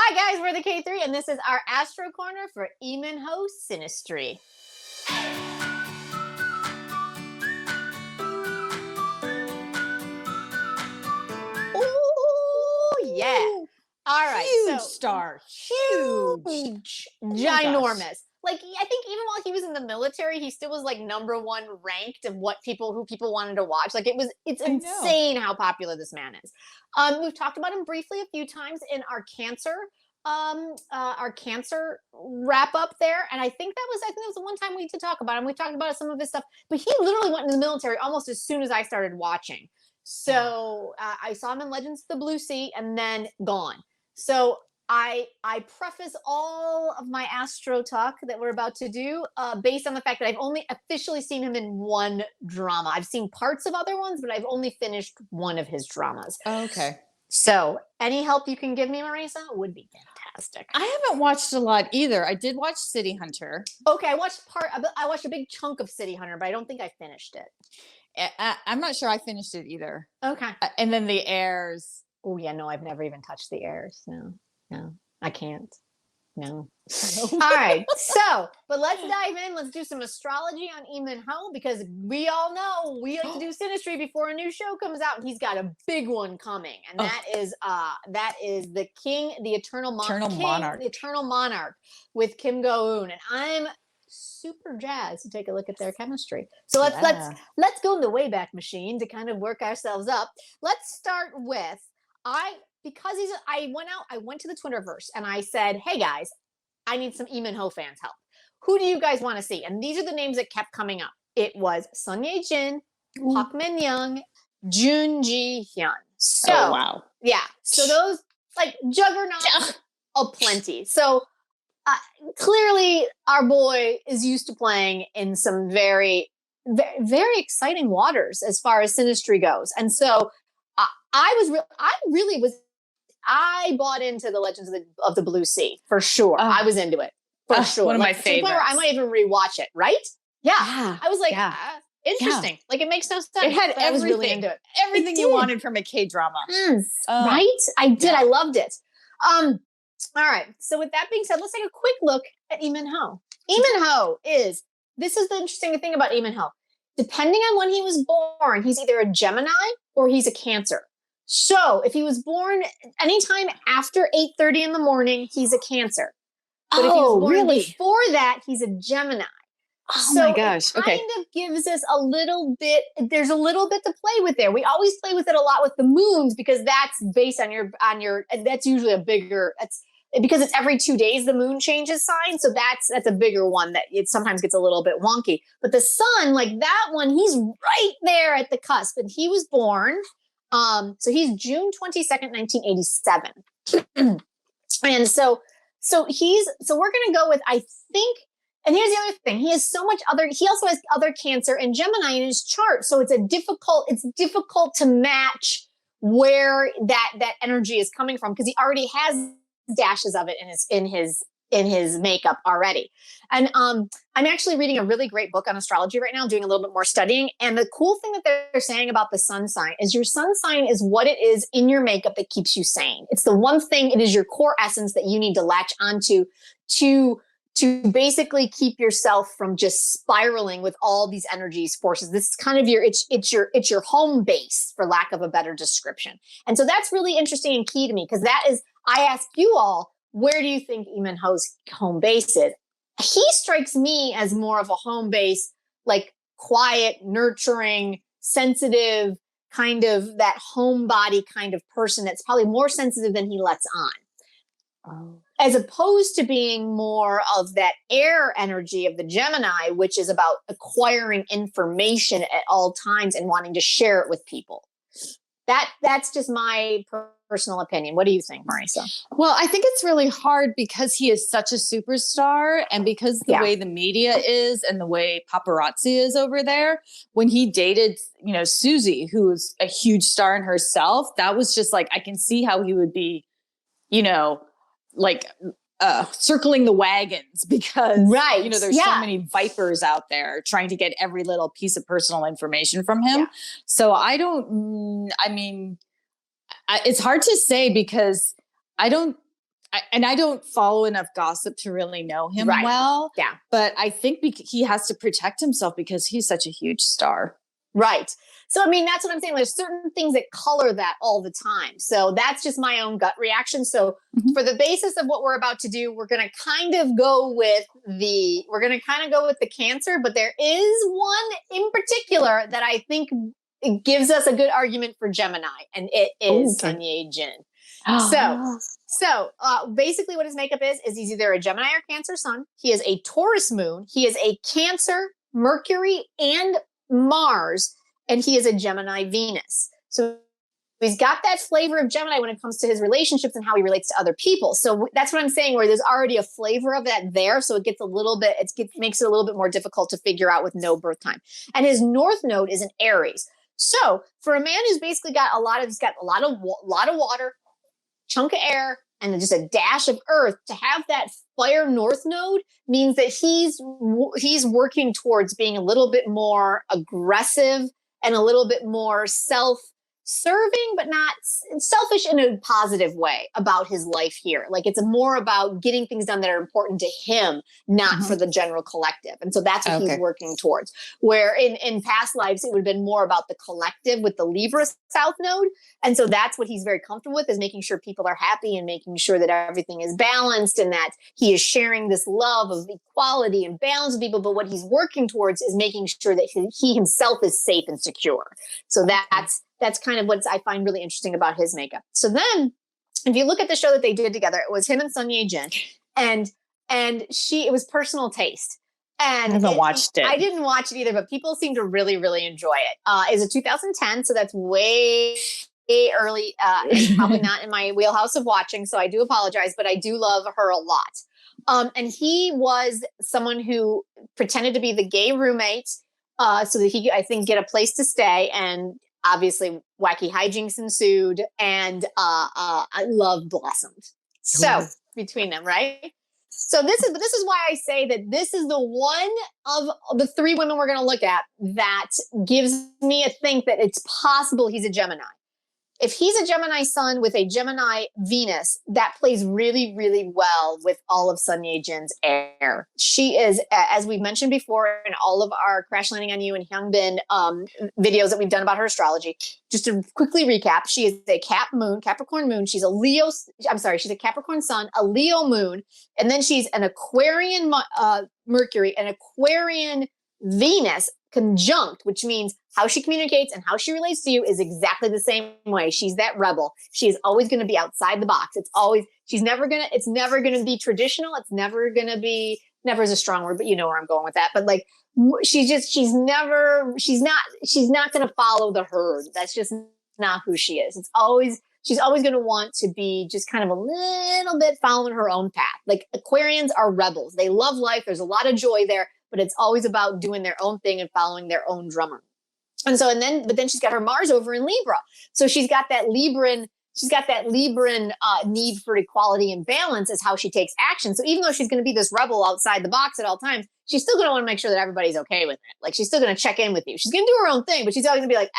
Hi guys, we're the KThree, and this is our Astro Corner for Lee Min-ho Synastry. Ooh, yeah. All right. Huge star. Huge. Ginormous. Like, I think even while he was in the military, he still was like #1 ranked of who people wanted to watch. Like it's insane how popular this man is. We've talked about him briefly a few times in our cancer wrap up there. And I think that was the one time we did talk about him. We talked about some of his stuff, but he literally went in the military almost as soon as I started watching. So I saw him in Legends of the Blue Sea and then gone. So I preface all of my Astro talk that we're about to do based on the fact that I've only officially seen him in one drama. I've seen parts of other ones, but I've only finished one of his dramas. Oh, okay. So any help you can give me, Marisa, would be fantastic. I haven't watched a lot either. I did watch City Hunter. Okay, I watched a big chunk of City Hunter, but I don't think I finished it. I'm not sure I finished it either. Okay. And then The Heirs. Oh, yeah, no, I've never even touched The Heirs. No, I can't. No. All right. But let's dive in. Let's do some astrology on Lee Min-ho, because we all know we like to do synastry before a new show comes out, and he's got a big one coming, and that is the King, the Eternal Monarch, the Eternal Monarch with Kim Go Eun, and I'm super jazzed to take a look at their chemistry. So let's go in the Wayback Machine to kind of work ourselves up. Let's start with I went to the Twitterverse and I said, hey guys, I need some Lee Min-ho fans help. Who do you guys want to see? And these are the names that kept coming up. It was Ye Jin, Park Min-young, Jun Ji Hyun. So, wow. Yeah. So those like juggernauts aplenty. So clearly our boy is used to playing in some very, very, very exciting waters as far as synastry goes. And so I bought into the Legends of the Blue Sea for sure. I was into it for sure. One of my favorites. I might even rewatch it. Right? Yeah. I was like, interesting. Yeah. Like it makes no sense. It had everything. I was really into it. Everything you wanted from a K-drama. Right? I did. I loved it. All right. So with that being said, let's take a quick look at Lee Min-ho. Lee Min-ho this is the interesting thing about Lee Min-ho. Depending on when he was born, he's either a Gemini or he's a Cancer. So if he was born anytime after 8:30 in the morning, he's a Cancer. But if he was born before that, he's a Gemini. Oh my gosh. It kind of gives us a little bit, there's a little bit to play with there. We always play with it a lot with the moons because that's based on your, that's usually a bigger, because it's every 2 days the moon changes sign. So that's a bigger one that it sometimes gets a little bit wonky. But the sun, like that one, he's right there at the cusp. And he was born, so he's June 22nd, 1987. And so we're going to go with, I think, and here's the other thing. He also has other Cancer and Gemini in his chart. So it's difficult to match where that energy is coming from because he already has dashes of it in his makeup already. And I'm actually reading a really great book on astrology right now, doing a little bit more studying. And the cool thing that they're saying about the sun sign is your sun sign is what it is in your makeup that keeps you sane. It's the one thing, it is your core essence that you need to latch onto to basically keep yourself from just spiraling with all these energies, forces. This is kind of it's your home base, for lack of a better description. And so that's really interesting and key to me because I ask you all, where do you think Lee Min-ho's home base is? He strikes me as more of a home base, like quiet, nurturing, sensitive, kind of that homebody kind of person that's probably more sensitive than he lets on. As opposed to being more of that air energy of the Gemini, which is about acquiring information at all times and wanting to share it with people. That's just my personal opinion. What do you think, Marisa? Well, I think it's really hard because he is such a superstar and because the way the media is and the way paparazzi is over there. When he dated, Susie, who's a huge star in herself, that was just like, I can see how he would be, circling the wagons because there's so many vipers out there trying to get every little piece of personal information from him. So it's hard to say because I don't I don't follow enough gossip to really know him Right. well. Yeah. But I think he has to protect himself because he's such a huge star. Right. So, I mean, that's what I'm saying. There's certain things that color that all the time. So that's just my own gut reaction. So for the basis of what we're about to do, we're going to kind of go with the Cancer, but there is one in particular that I think it gives us a good argument for Gemini, and it is Ye Jin. So basically what his makeup is he's either a Gemini or Cancer sun. He is a Taurus moon. He is a Cancer, Mercury, and Mars, and he is a Gemini Venus. So he's got that flavor of Gemini when it comes to his relationships and how he relates to other people. So that's what I'm saying, where there's already a flavor of that there. So it gets makes it a little bit more difficult to figure out with no birth time. And his North Node is in Aries. So for a man who's basically got a lot of water, chunk of air, and then just a dash of earth, to have that fire North Node means that he's working towards being a little bit more aggressive and a little bit more self-serving, but not selfish in a positive way about his life here. Like, it's more about getting things done that are important to him, not for the general collective. And so that's what he's working towards. Where in past lives, it would have been more about the collective with the Libra South Node. And so that's what he's very comfortable with, is making sure people are happy and making sure that everything is balanced and that he is sharing this love of equality and balance with people. But what he's working towards is making sure that he himself is safe and secure. So that's kind of what I find really interesting about his makeup. So then if you look at the show that they did together, it was him and Sun Ye Jin, and it was personal taste. And I haven't watched it. I didn't watch it either, but people seem to really, really enjoy it. It's a 2010, so that's way early. It's probably not in my wheelhouse of watching, so I do apologize, but I do love her a lot. And he was someone who pretended to be the gay roommate so that he could, I think, get a place to stay. And obviously wacky hijinks ensued, and love blossomed. So between them, right? So this is why I say that this is the one of the three women we're going to look at that gives me a think that it's possible he's a Gemini. If he's a Gemini sun with a Gemini Venus, that plays really, really well with all of Sun Ye Jin's air. She is, as we've mentioned before in all of our Crash Landing on You and Hyunbin videos that we've done about her astrology, just to quickly recap, she is a Capricorn moon. She's she's a Capricorn sun, a Leo moon, and then she's an Aquarian Mercury, an Aquarian Venus conjunct, which means how she communicates and how she relates to you is exactly the same way. She's that rebel. She is always going to be outside the box. It's never going to be traditional. It's never going to be, never is a strong word, but you know where I'm going with that. But like, she's not going to follow the herd. That's just not who she is. She's always going to want to be just kind of a little bit following her own path. Like, Aquarians are rebels. They love life. There's a lot of joy there, but it's always about doing their own thing and following their own drummer. And so, but then she's got her Mars over in Libra. So she's got that Libran need for equality and balance is how she takes action. So even though she's going to be this rebel outside the box at all times, she's still going to want to make sure that everybody's okay with it. Like, she's still going to check in with you. She's going to do her own thing, but she's always going to be like,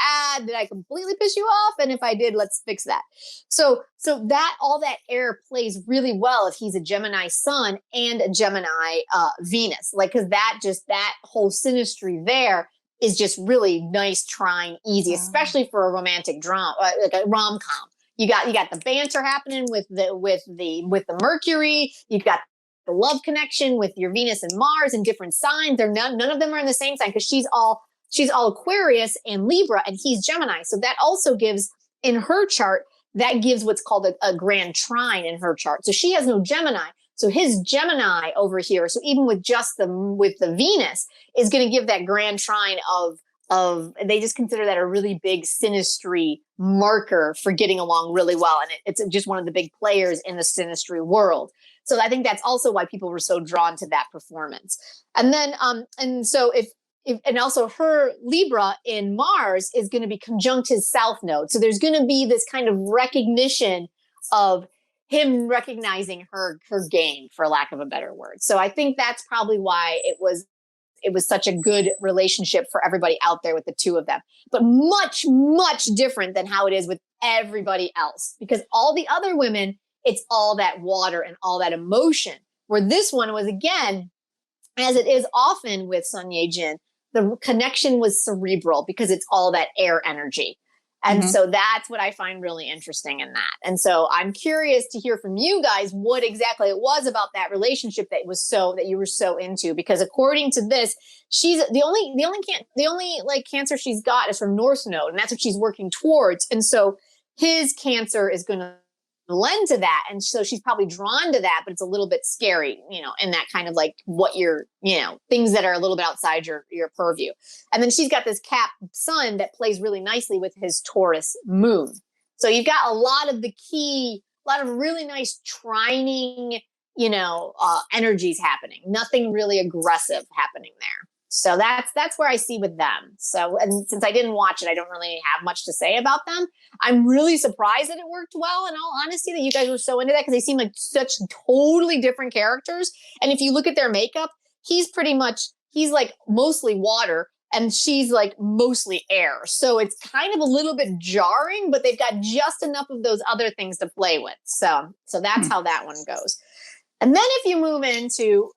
did I completely piss you off? And if I did, let's fix that. So that all that air plays really well if he's a Gemini sun and a Gemini Venus, like, because that whole synastry there is just really nice, trying, easy, especially for a romantic drama, like a rom-com. You got the banter happening with the Mercury. You've got the love connection with your Venus and Mars in different signs. None of them are in the same sign, because she's all Aquarius and Libra, and he's Gemini. So that also gives, in her chart, that gives what's called a grand trine in her chart. So she has no Gemini. So his Gemini over here, so even with the Venus, is going to give that grand trine of they just consider that a really big synastry marker for getting along really well. And it's just one of the big players in the synastry world. So I think that's also why people were so drawn to that performance. And then, and also her Libra in Mars is going to be conjunct his South Node. So there's going to be this kind of recognition of him recognizing her game, for lack of a better word. So I think that's probably why it was such a good relationship for everybody out there with the two of them, but much, much different than how it is with everybody else, because all the other women it's all that water and all that emotion. Where this one was, again, as it is often with Sun Ye Jin, the connection was cerebral because it's all that air energy. And so that's what I find really interesting in that. And so I'm curious to hear from you guys what exactly it was about that relationship that you were so into, because according to this, she's the only like cancer she's got is from North Node, and that's what she's working towards. And so his cancer is going to lend to that. And so she's probably drawn to that, but it's a little bit scary, in that kind of like what you're, things that are a little bit outside your purview. And then she's got this Cap sun that plays really nicely with his Taurus moon. So you've got a lot of really nice trining, energies happening, nothing really aggressive happening there. So that's where I see with them. So, and since I didn't watch it, I don't really have much to say about them. I'm really surprised that it worked well, in all honesty, that you guys were so into that, because they seem like such totally different characters. And if you look at their makeup, he's like mostly water and she's like mostly air. So it's kind of a little bit jarring, but they've got just enough of those other things to play with. So that's how that one goes. And then if you move into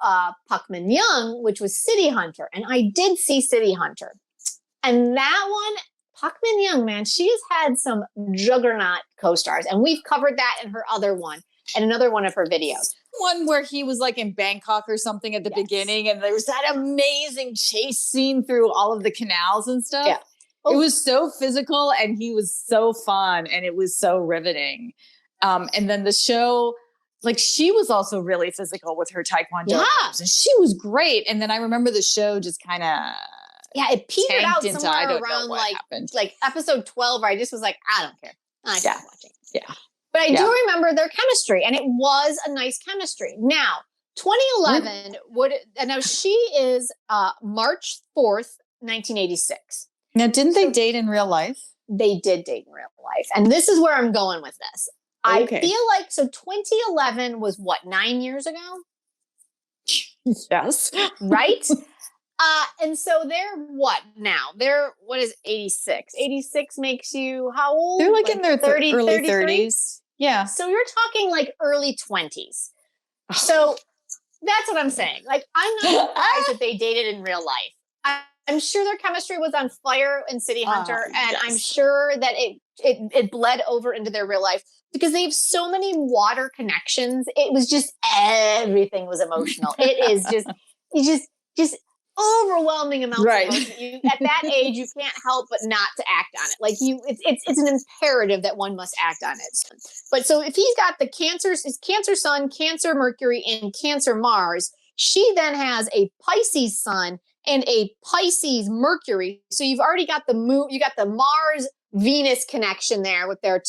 Park Min Young, which was City Hunter, and I did see City Hunter. And that one, Park Min Young, man, she has had some juggernaut co-stars. And we've covered that in her other one and another one of her videos. One where he was like in Bangkok or something at the beginning, and there was that amazing chase scene through all of the canals and stuff. Yeah. It was so physical and he was so fun and it was so riveting. And then the show... like she was also really physical with her Taekwondo moves, and she was great. And then I remember the show just kind of it petered out somewhere around like episode 12, where I just was like, I don't care, I can't watch it. Yeah, but I do remember their chemistry, and it was a nice chemistry. Now 2011 now she is March 4th, 1986. Now, didn't they date in real life? They did date in real life, and this is where I'm going with this. I feel like, so 2011 was what, 9 years ago? Yes. Right? And so they're what now? What is 86? 86 makes you how old? They're like in their early 33? 30s. Yeah. So you're talking like early 20s. So that's what I'm saying. Like, I'm not surprised that they dated in real life. I'm sure their chemistry was on fire in City Hunter, and I'm sure that it bled over into their real life, because they have so many water connections. It was just, everything was emotional. It is just overwhelming amounts of emotion. At that age, you can't help but not to act on it. Like it's an imperative that one must act on it. But so if he's got his Cancer Sun, Cancer Mercury, and Cancer Mars, she then has a Pisces Sun and a Pisces Mercury. So you've already got the moon, you got the Mars Venus connection there with their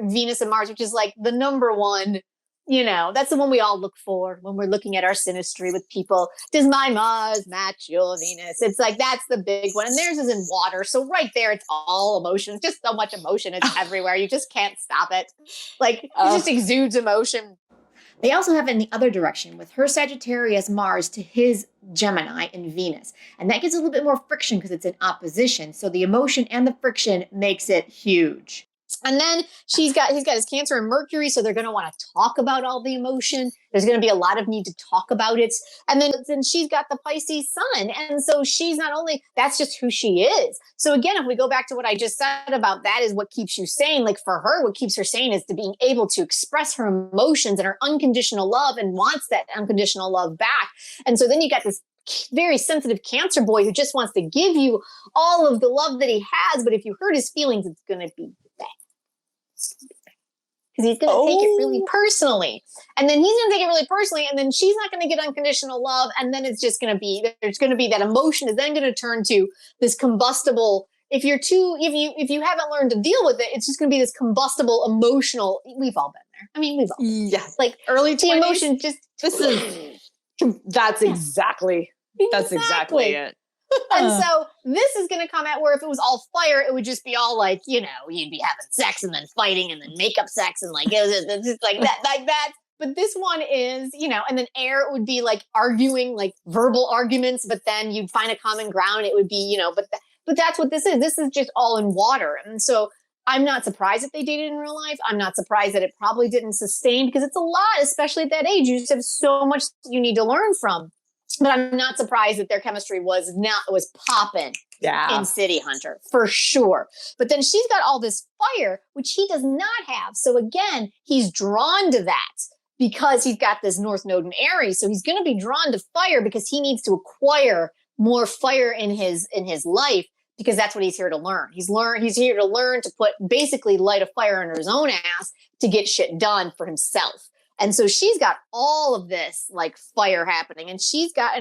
Venus and Mars, which is like the number one, that's the one we all look for when we're looking at our synastry with people. Does my Mars match your Venus? It's like, that's the big one. And theirs is in water. So right there, it's all emotion. Just so much emotion. It's everywhere. You just can't stop it. Like, it just exudes emotion. They also have it in the other direction with her Sagittarius Mars to his Gemini and Venus. And that gives a little bit more friction because it's in opposition. So the emotion and the friction makes it huge. And then he's got his Cancer and Mercury, so they're going to want to talk about all the emotion. There's going to be a lot of need to talk about it. And then she's got the Pisces Sun. And so she's not only, that's just who she is. So again, if we go back to what I just said about that is what keeps you sane. Like for her, what keeps her sane is to being able to express her emotions and her unconditional love, and wants that unconditional love back. And so then you got this very sensitive Cancer boy who just wants to give you all of the love that he has. But if you hurt his feelings, it's going to be bad. Because he's going to take it really personally. And then he's going to take it really personally. And then she's not going to get unconditional love. And then it's just going to be, there's going to be that emotion is then going to turn to this combustible. If you haven't learned to deal with it, it's just going to be this combustible emotional. We've all been there. I mean, we've all been there. Like early 20s, emotion just. That's exactly it. And so this is going to come out where if it was all fire, it would just be all like, you'd be having sex and then fighting and then makeup sex and like, it's just like that. But this one is, and then air, it would be like arguing, like verbal arguments, but then you'd find a common ground. It would be, but that's what this is. This is just all in water. And so I'm not surprised that they dated in real life. I'm not surprised that it probably didn't sustain because it's a lot, especially at that age. You just have so much you need to learn from. But I'm not surprised that their chemistry was popping in City Hunter for sure. But then she's got all this fire, which he does not have. So again, he's drawn to that because he's got this North Node in Aries. So he's going to be drawn to fire because he needs to acquire more fire in his life, because that's what he's here to learn. He's here to learn to basically light a fire under his own ass to get shit done for himself. And so she's got all of this like fire happening, and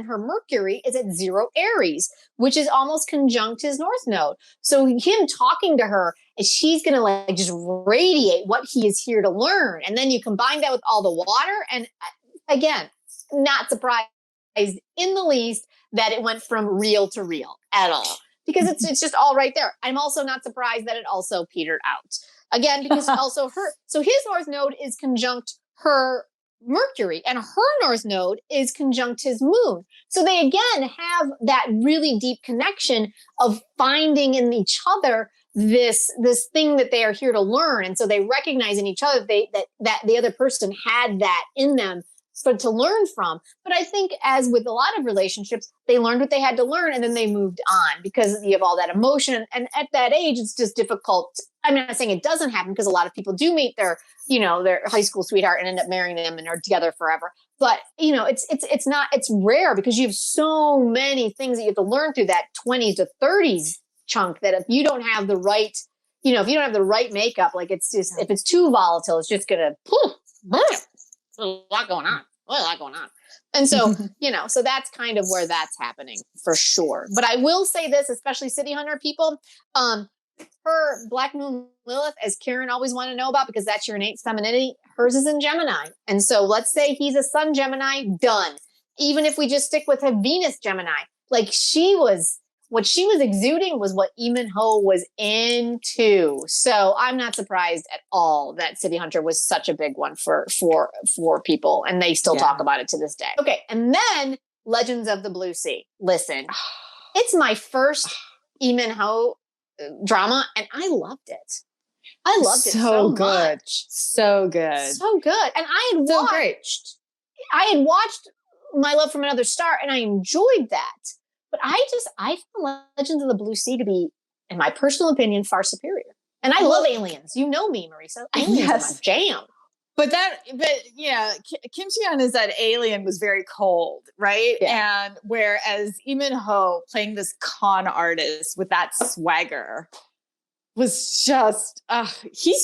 her Mercury is at 0 Aries, which is almost conjunct his North Node. So him talking to her, and she's going to like just radiate what he is here to learn. And then you combine that with all the water. And again, not surprised in the least that it went from real to real at all, because it's just all right there. I'm also not surprised that it also petered out again, because also so his North Node is conjunct her Mercury, and her North Node is conjunct his moon. So they again have that really deep connection of finding in each other this thing that they are here to learn. And so they recognize in each other that the other person had that in them to learn from. But I think, as with a lot of relationships, they learned what they had to learn and then they moved on because you have all that emotion. And at that age, it's just difficult. I'm not saying it doesn't happen, because a lot of people do meet their high school sweetheart and end up marrying them and are together forever. But, it's rare, because you have so many things that you have to learn through that 20s to 30s chunk, that if you don't have the right, if you don't have the right makeup, like it's just, if it's too volatile, it's just going to poof, burn it. There's a lot going on. And so, so that's kind of where that's happening for sure. But I will say this, especially City Hunter people, her Black Moon Lilith, as Karen always wanted to know about, because that's your innate femininity, hers is in Gemini. And so let's say he's a Sun Gemini, done. Even if we just stick with a Venus Gemini, like what she was exuding was what Lee Min-ho was into. So I'm not surprised at all that City Hunter was such a big one for people, and they still talk about it to this day. Okay, and then Legends of the Blue Sea. Listen, it's my first Lee Min-ho drama, and I loved it. I loved it so good. Much. So good. So good. And I had watched My Love from Another Star, and I enjoyed that. But I found Legends of the Blue Sea to be, in my personal opinion, far superior. And I love aliens. You know me, Marisa. Aliens are my jam. But Kim Ji-yeon is that alien was very cold, right? Yeah. And whereas Lee Min-ho playing this con artist with that swagger was just, he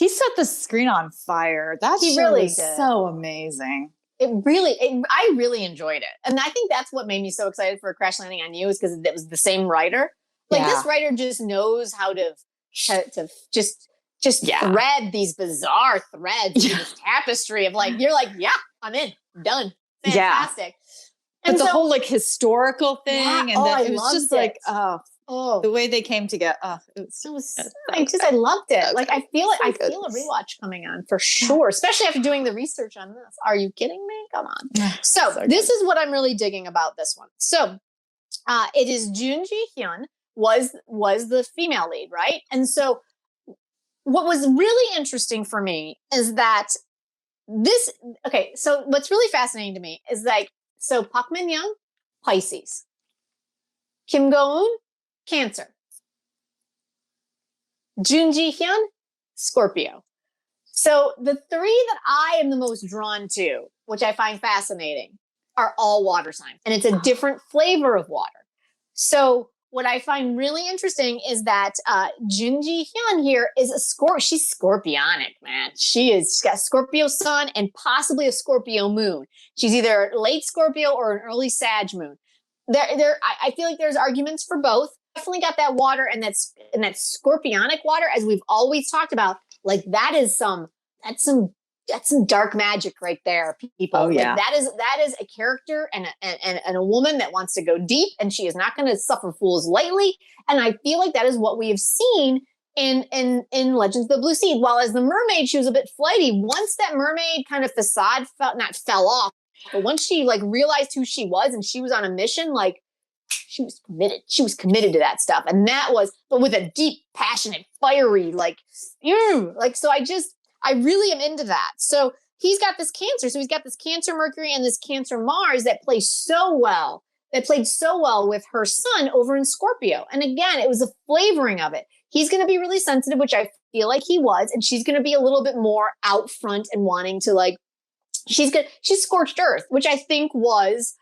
set the screen on fire. That he really was so amazing. I really enjoyed it. And I think that's what made me so excited for Crash Landing on You, is because it was the same writer. Like this writer just knows how to just thread these bizarre threads in this tapestry of like, you're like, yeah, I'm in, done. Fantastic. Yeah. But the whole like historical thing, and then it was just like, the way they came together. I loved it. Like I feel a rewatch coming on for sure, especially after doing the research on this. Are you kidding me? Come on. So this is what I'm really digging about this one. So it is Jun Ji Hyun was the female lead, right? And so what was really interesting for me is that so what's really fascinating to me is like, so Park Min Young, Pisces. Kim Go Eun, Cancer. Jun Ji Hyun, Scorpio. So the three that I am the most drawn to, which I find fascinating, are all water signs. And it's a different flavor of water. So what I find really interesting is that Jun Ji Hyun here is she's scorpionic, man. She's got Scorpio sun and possibly a Scorpio moon. She's either late Scorpio or an early Sag moon. I feel like there's arguments for both. Definitely got that water, and that scorpionic water, as we've always talked about. Like that's some dark magic right there, people. Oh, yeah. Like that is a character and a woman that wants to go deep, and she is not going to suffer fools lightly. And I feel like that is what we have seen in Legends of the Blue Sea. While as the mermaid, she was a bit flighty. Once that mermaid kind of facade fell off, but once she like realized who she was and she was on a mission, like she was committed. She was committed to that stuff. And that was, but with a deep, passionate, fiery, like, so I really am into that. So he's got this Cancer. So he's got this Cancer Mercury and this Cancer Mars that play so well, that played so well with her son over in Scorpio. And again, it was a flavoring of it. He's going to be really sensitive, which I feel like he was. And she's going to be a little bit more out front and wanting to like, she's scorched earth, which I think was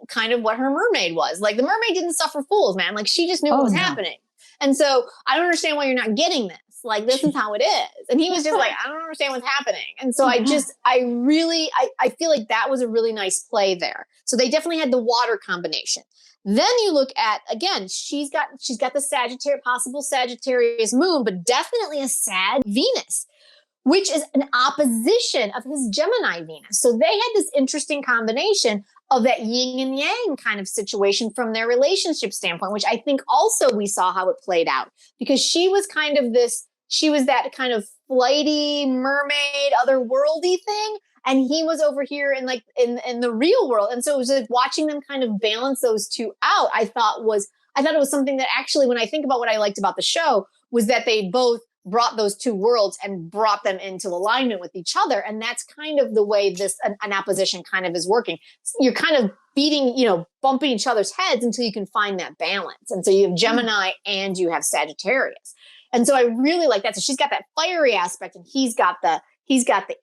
kind of what her mermaid was. Like the mermaid didn't suffer fools, man. Like she just knew what was happening. And so I don't understand why you're not getting this. Like, this is how it is. And he was just like, I don't understand what's happening. And so I feel like that was a really nice play there. So they definitely had the water combination. Then you look at, again, she's got the possible Sagittarius moon, but definitely a Sag Venus, which is an opposition of his Gemini Venus. So they had this interesting combination of that yin and yang kind of situation from their relationship standpoint, which I think also we saw how it played out, because she was that kind of flighty mermaid, otherworldly thing. And he was over here in the real world. And so it was like watching them kind of balance those two out. I thought it was something that actually, when I think about what I liked about the show, was that they both brought those two worlds and brought them into alignment with each other. And that's kind of the way an opposition kind of is working. You're kind of bumping each other's heads until you can find that balance. And so you have Gemini and you have Sagittarius. And so I really like that. So she's got that fiery aspect and he's got the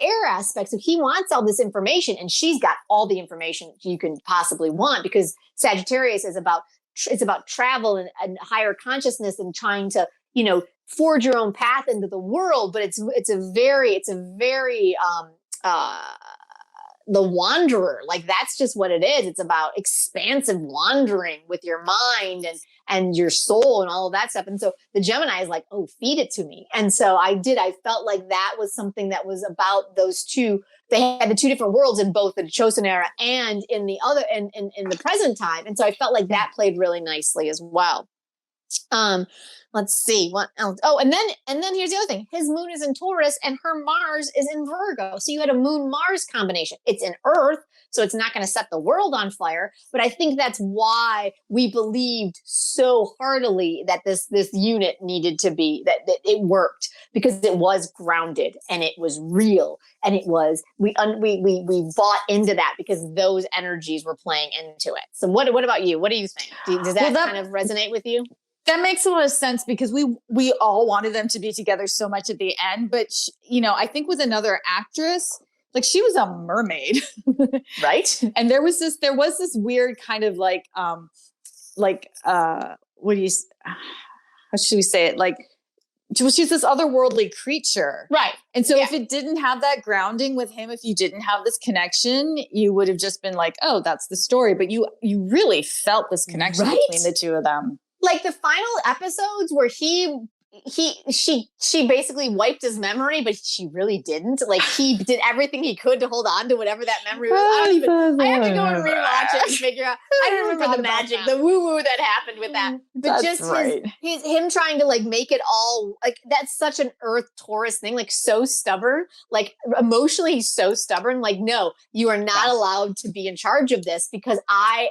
air aspect. So he wants all this information and she's got all the information you can possibly want, because Sagittarius is about travel and higher consciousness and trying to, forge your own path into the world. But it's a very the wanderer, like that's just what it is. It's about expansive wandering with your mind and your soul and all of that stuff. And so the Gemini is like, oh, feed it to me. And so I felt like that was something that was about those two. They had the two different worlds in both the Chosun era and in the other, in the present time. And so I felt like that played really nicely as well. Let's see what else. Oh, and then here's the other thing. His moon is in Taurus and her Mars is in Virgo. So you had a moon-Mars combination. It's in Earth, so it's not going to set the world on fire. But I think that's why we believed so heartily that this unit needed to be, that it worked, because it was grounded and it was real. And it was, we bought into that because those energies were playing into it. So what about you? What do you think? Does that kind of resonate with you? That makes a lot of sense, because we all wanted them to be together so much at the end. But, I think with another actress, like she was a mermaid. Right. And there was this weird kind of how should we say it? Like, she's this otherworldly creature. Right. And so if it didn't have that grounding with him, if you didn't have this connection, you would have just been like, oh, that's the story. But you really felt this connection between the two of them. Like the final episodes where she basically wiped his memory, but she really didn't. Like he did everything he could to hold on to whatever that memory was. I have to go and rewatch it and figure out. I don't remember the magic, the woo-woo that happened with that. But that's just him trying to like make it all like, that's such an Earth Taurus thing, like so stubborn, like emotionally he's so stubborn. Like, no, you are not allowed to be in charge of this because I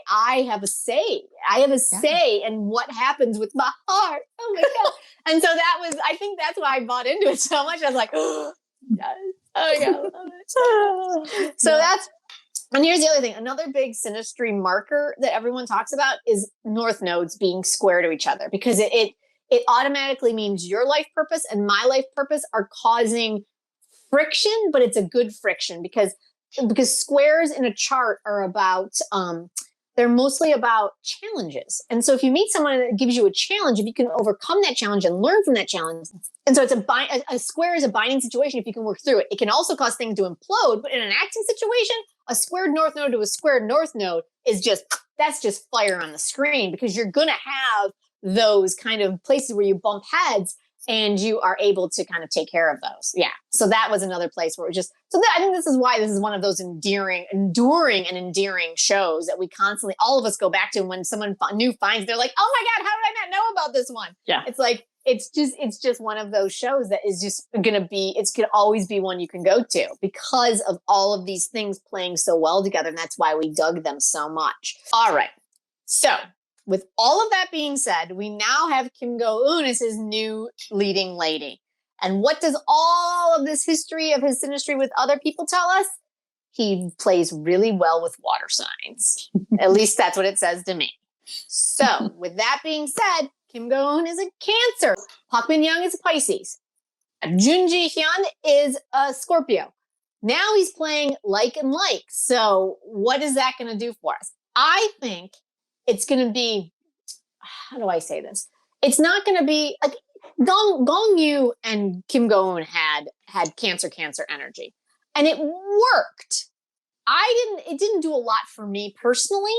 have a say. I have a say in what happens with my heart. Oh my God. And so I think that's why I bought into it so much. I was like, oh, yes. Oh yeah, I love it. So and here's the other thing. Another big synastry marker that everyone talks about is north nodes being square to each other, because it automatically means your life purpose and my life purpose are causing friction, but it's a good friction because squares in a chart are about, they're mostly about challenges. And so if you meet someone that gives you a challenge, if you can overcome that challenge and learn from that challenge. And so it's a square is a binding situation if you can work through it. It can also cause things to implode, but in an acting situation, a squared north node to a squared north node that's just fire on the screen, because you're going to have those kind of places where you bump heads and you are able to kind of take care of those. Yeah. So that was another place where it was just, I think this is why this is one of those enduring shows that we constantly, all of us go back to. And when someone new finds, they're like, oh my God, how did I not know about this one? Yeah. It's like, it's just one of those shows that is just going to always be one you can go to because of all of these things playing so well together. And that's why we dug them so much. All right. So, with all of that being said, we now have Kim Go Eun as his new leading lady. And what does all of this history of his synastry with other people tell us? He plays really well with water signs. At least that's what it says to me. So, with that being said, Kim Go Eun is a Cancer. Park Min Young is a Pisces. Jun Ji Hyun is a Scorpio. Now he's playing like and like. So, what is that going to do for us? I think it's going to be, how do I say this? It's not going to be like Gong Yu and Kim Go Eun had Cancer energy, and it worked. It didn't do a lot for me personally,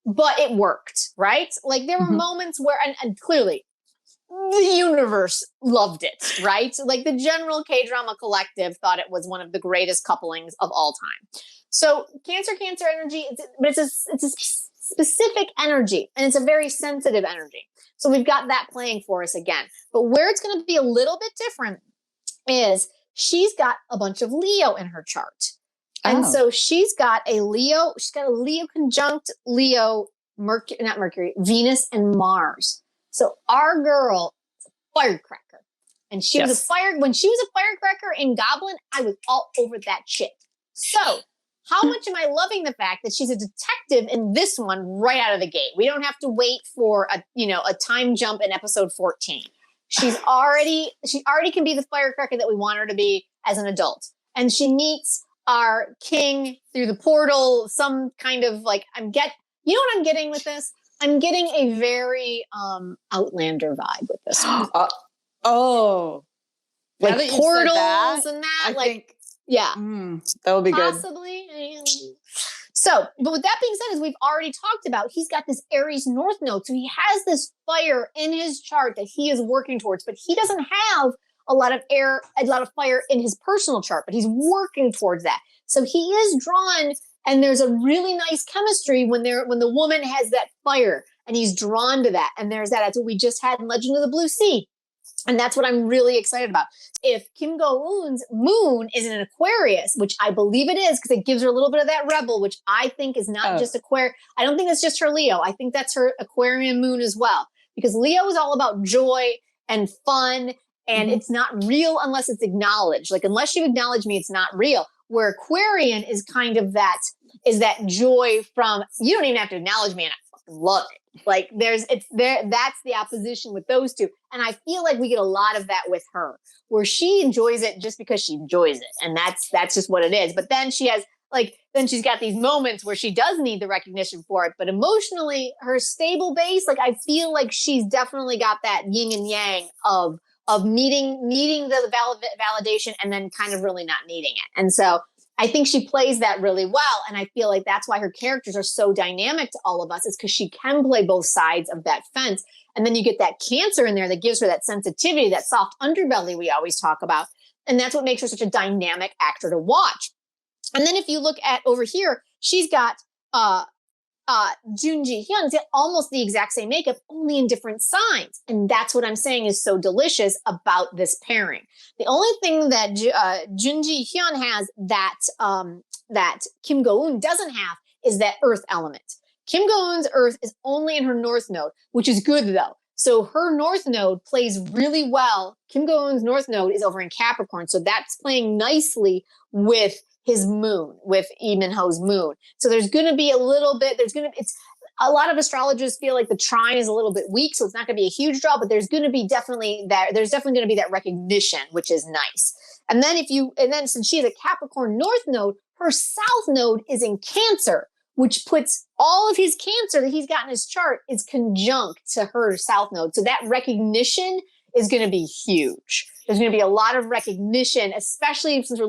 but it worked, right? Like there were moments where, and clearly the universe loved it, right? Like the general K-drama collective thought it was one of the greatest couplings of all time. So Cancer energy, it's a specific energy, and it's a very sensitive energy. So we've got that playing for us again. But where it's going to be a little bit different is she's got a bunch of Leo in her chart. And so she's got a Leo conjunct Leo, Venus and Mars. So our girl is a firecracker. And she was when she was a firecracker in Goblin, I was all over that shit. So how much am I loving the fact that she's a detective in this one right out of the gate? We don't have to wait for a time jump in episode 14. She already can be the firecracker that we want her to be as an adult. And she meets our king through the portal, some kind of like, you know what I'm getting with this? I'm getting a very Outlander vibe with this one. Like portals and that. I think, yeah. That would be possibly good. So, but with that being said, as we've already talked about, he's got this Aries North Node. So he has this fire in his chart that he is working towards, but he doesn't have a lot of fire in his personal chart, but he's working towards that. So he is drawn, and there's a really nice chemistry when the woman has that fire, and he's drawn to that. And there's that. That's what we just had in Legend of the Blue Sea. And that's what I'm really excited about. If Kim Go Eun's moon is in an Aquarius, which I believe it is, because it gives her a little bit of that rebel, which I think is not just Aquarius. I don't think that's just her Leo. I think that's her Aquarian moon as well. Because Leo is all about joy and fun, and it's not real unless it's acknowledged. Like, unless you acknowledge me, it's not real. Where Aquarian is kind of that joy from, you don't even have to acknowledge me, and I fucking love it. Like that's the opposition with those two. And I feel like we get a lot of that with her, where she enjoys it just because she enjoys it. And that's just what it is. But then she's got these moments where she does need the recognition for it. But emotionally, her stable base, like I feel like she's definitely got that yin and yang of needing the validation and then kind of really not needing it. And so I think she plays that really well. And I feel like that's why her characters are so dynamic to all of us, is because she can play both sides of that fence. And then you get that Cancer in there that gives her that sensitivity, that soft underbelly we always talk about. And that's what makes her such a dynamic actor to watch. And then if you look at over here, she's got Jun Ji Hyun, almost the exact same makeup, only in different signs. And that's what I'm saying is so delicious about this pairing. The only thing that Jun Ji Hyun has that Kim Go Eun doesn't have is that earth element. Kim Go Eun's earth is only in her north node, which is good though. So her north node plays really well. Kim Go Eun's north node is over in Capricorn. So that's playing nicely with his moon, with Lee Min-ho's moon. So there's going to be a little bit, a lot of astrologers feel like the trine is a little bit weak, so it's not going to be a huge draw, but there's definitely going to be that recognition, which is nice. And then since she has a Capricorn north node, her south node is in Cancer, which puts all of his Cancer that he's got in his chart is conjunct to her south node. So that recognition is going to be huge. There's going to be a lot of recognition, especially since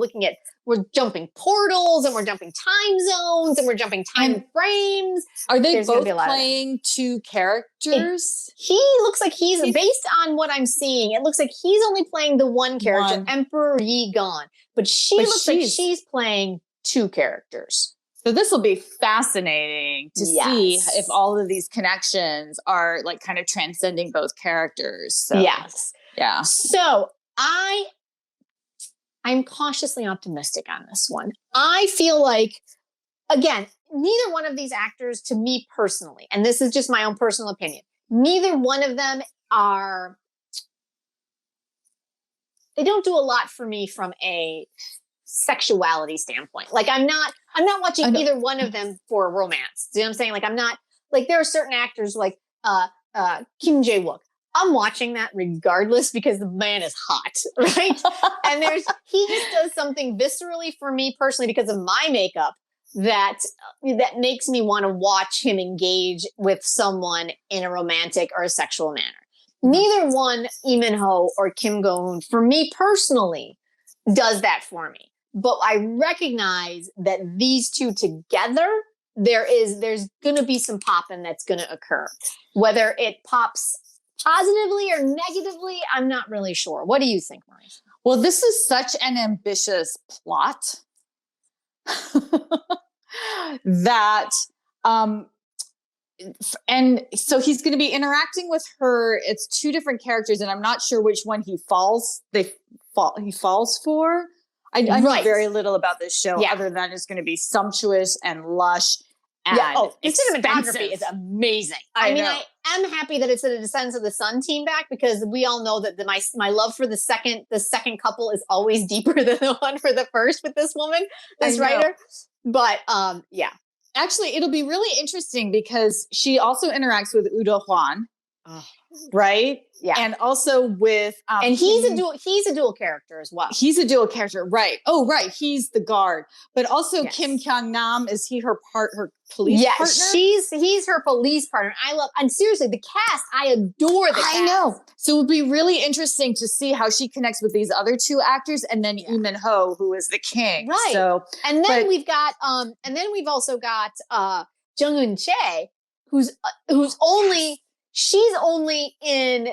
we're jumping portals and we're jumping time zones and we're jumping time frames. Are they both playing two characters? He looks like he's based on what I'm seeing. It looks like he's only playing the one character, Emperor Ye Jin, but she looks like she's playing two characters. So this will be fascinating to see if all of these connections are like kind of transcending both characters. So, yes. Yeah. So I'm cautiously optimistic on this one. I feel like again, neither one of these actors, to me personally, and this is just my own personal opinion, neither one of them they don't do a lot for me from a sexuality standpoint. Like I'm not watching either one of them for romance. Do you know what I'm saying? Like I'm not, like there are certain actors like Kim Jae-wook. I'm watching that regardless because the man is hot, right? And he just does something viscerally for me personally because of my makeup that makes me want to watch him engage with someone in a romantic or a sexual manner. Neither one, Lee Min-ho or Kim Go Eun, for me personally, does that for me. But I recognize that these two together, there's going to be some popping that's going to occur. Whether it pops positively or negatively, I'm not really sure. What do you think, Marie? Well, this is such an ambitious plot that and so he's going to be interacting with her. It's two different characters, and I'm not sure which one he falls for. I know very little about this show other than it's going to be sumptuous and lush. And the cinematography is amazing. I mean, I am happy that it's a Descendants of the Sun team back because we all know that my love for the second couple is always deeper than the one for the first with this woman, this writer. But yeah. Actually, it'll be really interesting because she also interacts with Udo Hwan, right? Yeah, and also with and he's a dual character as well. He's a dual character, right? Oh, right. He's the guard, but also Kim Kyung Nam, is he her police partner? He's her police partner. And seriously, the cast, I adore the cast. I know. So it would be really interesting to see how she connects with these other two actors, and then Lee Min-ho, who is the king. Right. So, and then we've also got Jung Eun-chae, who's only in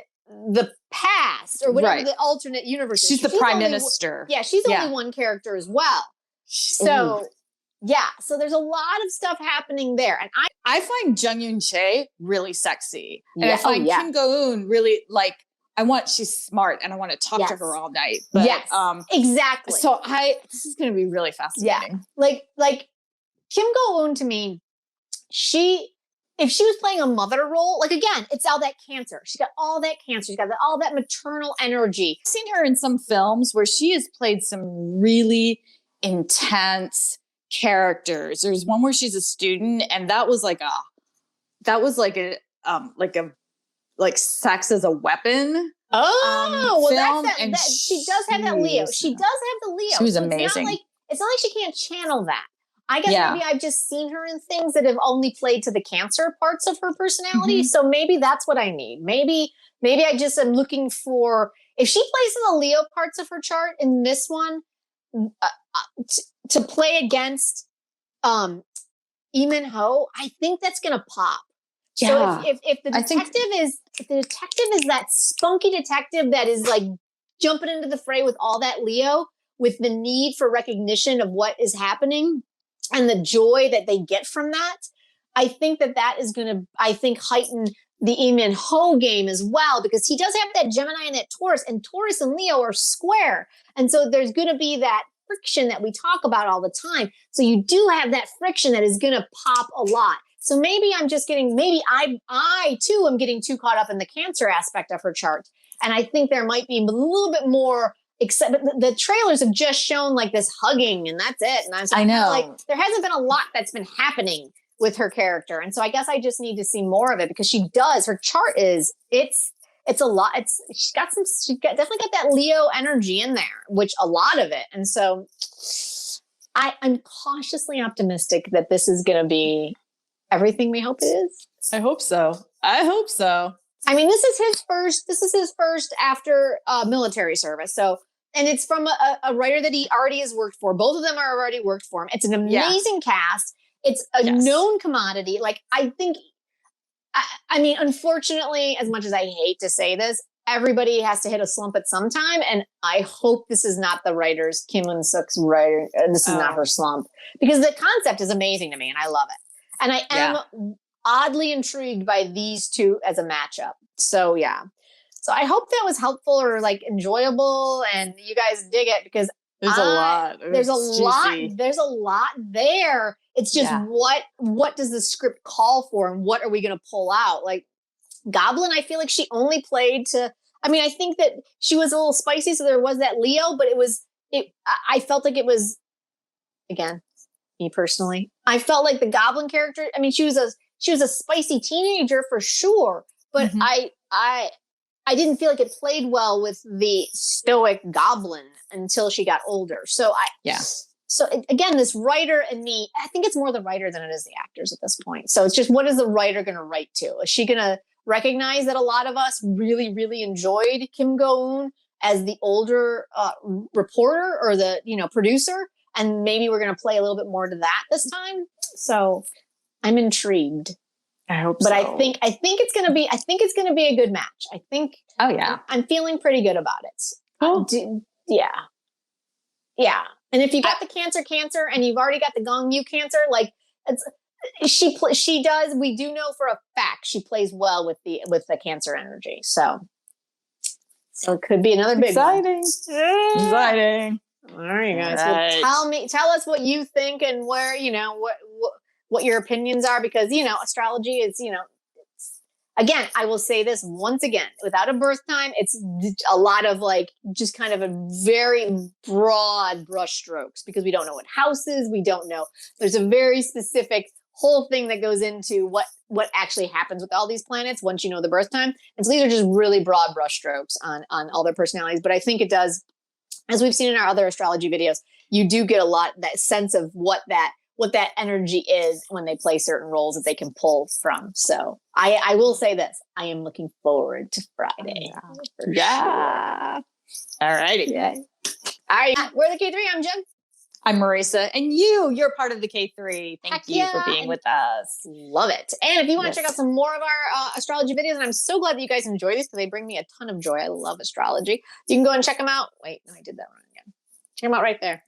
the past or whatever the alternate universe is. She's the prime minister. She's only one character as well. So so there's a lot of stuff happening there. And I find Jung Eun-chae really sexy. And I find Kim Go Eun really she's smart and I want to talk to her all night. But, exactly. So this is going to be really fascinating. Yeah. Like Kim Go Eun to me, if she was playing a mother role, like again, it's all that cancer. She's got all that cancer. She's got all that maternal energy. I've seen her in some films where she has played some really intense characters. There's one where she's a student, and that was like sex as a weapon. She does have that Leo. She does have the Leo. She was amazing. It's not like she can't channel that. I guess maybe I've just seen her in things that have only played to the cancer parts of her personality. Mm-hmm. So maybe that's what I need. Maybe I just am looking for, if she plays in the Leo parts of her chart in this one, to play against Lee Min-ho, I think that's going to pop. Yeah. So if the detective is that spunky detective that is like jumping into the fray with all that Leo, with the need for recognition of what is happening, and the joy that they get from that, I think that is going to, heighten the Lee Min-ho game as well, because he does have that Gemini and that Taurus, and Taurus and Leo are square. And so there's going to be that friction that we talk about all the time. So you do have that friction that is going to pop a lot. So maybe I too am getting too caught up in the Cancer aspect of her chart. And I think there might be a little bit more. Except the trailers have just shown like this hugging and that's it. And I know like there hasn't been a lot that's been happening with her character. And so I guess I just need to see more of it because her chart it's a lot. She's definitely got that Leo energy in there, which a lot of it. And so I'm cautiously optimistic that this is going to be everything we hope it is. I hope so. I mean, this is his first after military service. So, and it's from a writer that he already has worked for. Both of them are already worked for him. It's an amazing cast. It's a known commodity. Like, I mean, unfortunately, as much as I hate to say this, everybody has to hit a slump at some time. And I hope this is not the writer's, Kim Eun-suk's writer. This is not her slump, because the concept is amazing to me and I love it. And I am oddly intrigued by these two as a matchup. So so I hope that was helpful or like enjoyable and you guys dig it, because There's a lot. There's a lot there. It's just what does the script call for and what are we going to pull out? Like Goblin, I feel like she only played to, I mean, I think that she was a little spicy, so there was that Leo, but I felt like it was, again, me personally, I felt like the Goblin character, I mean, she was a spicy teenager for sure, but I didn't feel like it played well with the stoic Goblin until she got older. So again, this writer and me, I think it's more the writer than it is the actors at this point. So it's just, what is the writer going to write to? Is she going to recognize that a lot of us really, really enjoyed Kim Go Eun as the older reporter or the, producer? And maybe we're going to play a little bit more to that this time. So I'm intrigued. I hope but so. I think it's going to be a good match. I think, I'm feeling pretty good about it. Oh. Yeah. And if you got the Cancer and you've already got the Gong Yu Cancer, like she does, we do know for a fact she plays well with the Cancer energy. So it could be another big one. Exciting. All right, guys. Right. Well, tell us what you think and where, what your opinions are, because, astrology is, again, I will say this once again, without a birth time, it's a lot of just kind of a very broad brush strokes, because we don't know what houses, we don't know. There's a very specific whole thing that goes into what actually happens with all these planets once you know the birth time. And so these are just really broad brush strokes on all their personalities. But I think it does, as we've seen in our other astrology videos, you do get a lot that sense of what that energy is when they play certain roles that they can pull from. So I will say this, I am looking forward to Friday. Sure. All righty. Yeah. All right. We're the KThree. I'm Jen. I'm Marisa. And you're part of the KThree. Thank you for being with us. Love it. And if you want to check out some more of our astrology videos, and I'm so glad that you guys enjoy these because they bring me a ton of joy. I love astrology. You can go and check them out. Wait, no, I did that wrong again. Check them out right there.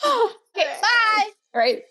Okay, bye. All right.